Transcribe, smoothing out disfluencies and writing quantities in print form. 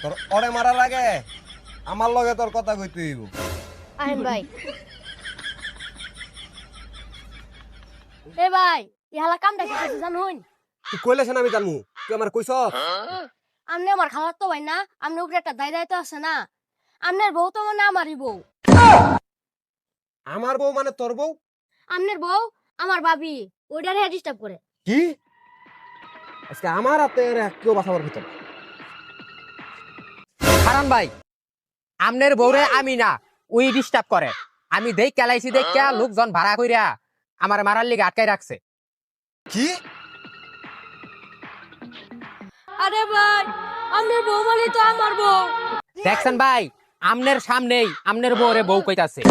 তোর ওরে মারার আগে আমার লগে তোর কথা কইতে হইব। আহেন ভাই। এ ভাই, ইহালা কামটা কি করছে জানুন? তুই কইলেছ না আমি জানমু, তুই আমার কইছ? আমনে আমার খালার তো ভাই না, আমনে উপরে একটা দায়িত্ব আছে না। আমনের বউ তো মানে আমারই বউ। আমার বউ মানে তোর বউ? আমনের বউ আমার ভাবি, ওইটারে ডিস্টার্ব করে। কি আজকে আমার হাতে কেউ বাঁচাবার ভিতর। কারণ ভাই আমনের বউরে আমি না উই ডিস্টার্ব করে। আমি দেখ কেলাইছি দেখা লোকজন ভাড়া কইরা আমার মারার লিগে আটকাই রাখছে। কি আরে ভাই, আমনের বউ মানে তো আমার বউ। দেখছেন ভাই আমনের সামনেই আমনের বউরে বউ কইতাছে।